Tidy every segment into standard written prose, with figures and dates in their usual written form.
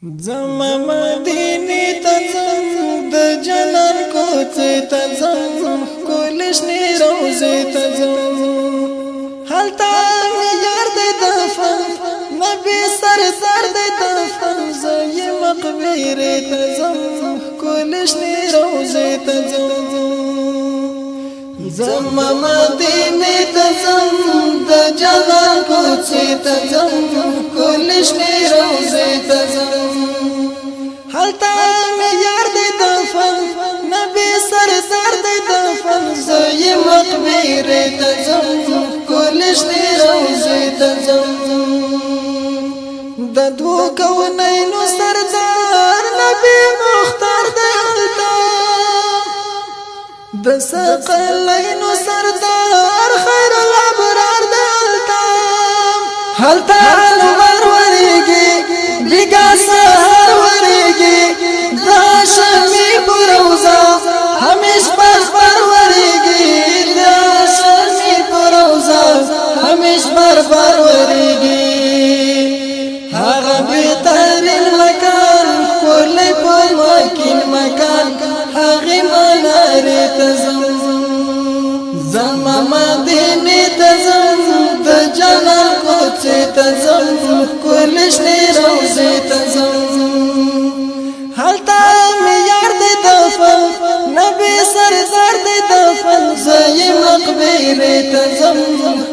زما مدینه ته ځم د جنان کوڅې ته ځم کلشنې روضې ته ځم هلته مې یار دی دفن نبی سردار دی دفن زه یې مقبرې ته ځم کلشنې روضې ته ځم زما مدینه ته ځم د جنان کوڅې ته ځم کلشنې روضې ته ځم هلته مې یار دی دفن نبی سردار دی دفن زه یې مقبرې ته ځم کلشنې روضې ته ځم د دوو کونینو سردار نبی مختار دی هلته د ثقلینو سردار خیر الابرار دی هلته لمر ورېږي بیګا سهار ورېږي د هاشمي په روضه همیش بربر ورېږي د هاشمي په روضه همیش بربر ورېږي هغه بهترین مکان ښکلی په مکین مکان هغې منارې ته ځم زما مدینې ته ځم د جنان کوڅې ته ځم کلشنې روضې ته ځم هلته مې یار دی دفن نبی سردار دی دفن زه یې مقبرې ته ځم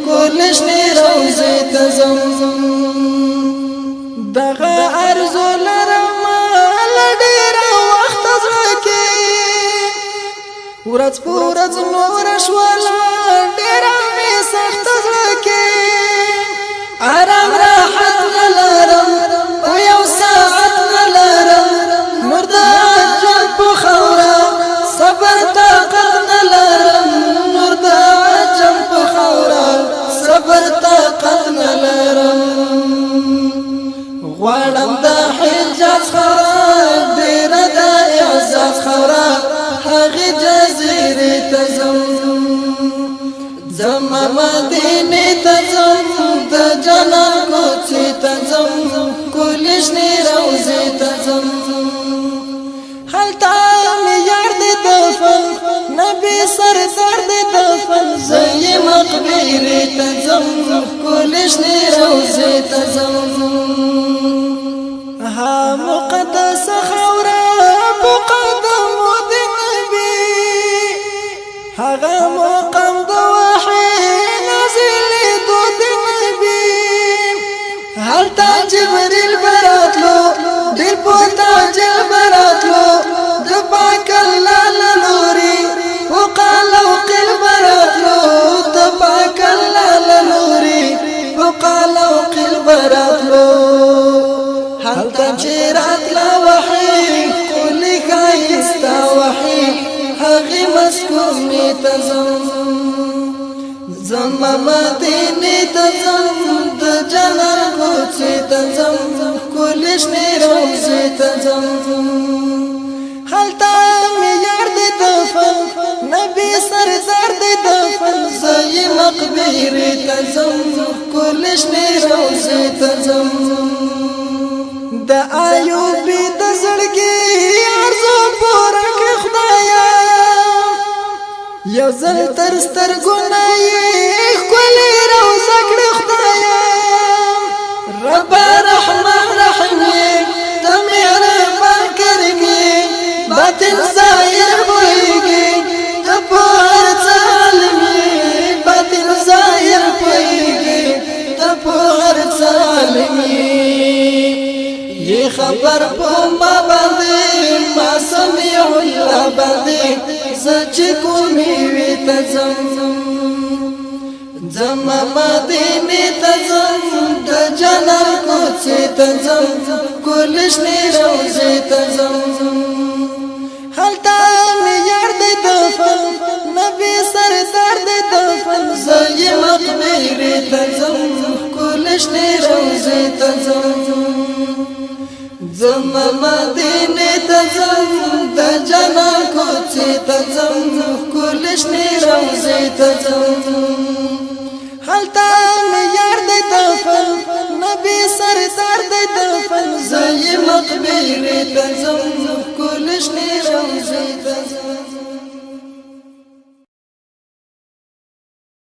کلشنې روضې ته ځم دغه ارزو لرمه له ډېره وخته زړه کې ورځ په ورځ نوره شوله ډېره مې سخته زړه کې آرام راحت نه لرم په یو ساعت نه لرم نور د عجب په خاوره صبر طاقت نه لرم نور د عجب په خاوره صبر طاقت نه لرم غواړم د حجاز خاوره ډېره د اعزاز خاوره هغې جزیرې ته ځم زما مدینې ته ځم د جنان کوڅې ته ځم کلشنې روضې ته ځم هلته مې یار دی دفن نبی سردار دی دفن زه یې مقبرې ته ځم کلشنې روضې ته ځم ها مقدسه خاوره په قدمو د نبي هغه مقام د وحي نازلېدو د نبي هلته جبریل براتلو ډېر په تعجب براتلو د پاک الله له لوري وقال وقل براتلو د پاک الله له لوري وقال وقل براتلو هلته چې راتله وحي ښکلي ښایسته وحي هغې مسکونې ته ځم زما مدینې ته ځم د جنان کوڅې ته ځم کلشنې روضې ته ځم هلته مې یار دی دفن نبی سردار دی دفن زه یې مقبرې ته ځم کلشنې روضې ته ځم د ایوبي د زړګي ارزو پوره کړه خدایا یو ځل تر سترګو نه یې ښکلې روضه کړه خدایا رب رحمان رحیم یې ته مهربان کریم یې باطن ظاهر پوهېږي ته په هر څه عالم یې باطن ظاهر پوهېږي ته په هر څه عالم یې یہ خبر پا ما باندې ما سمیع الله باندې سچ کومې وی ته ځم زما مدینې ته ځم د جنان کوڅې ته ځم کلشنې روضې ته ځم هلته مې یار دی دفن نبی سردار دی دفن زه یې مقبرې ته ځم کلشنې روضې ته ځم زما مدینې ته ځم د جنان کوڅې ته ځم کلشنې روضې ته ځم حالتا میار دی دفن نبی سردار دی دفن زی مقبره تزم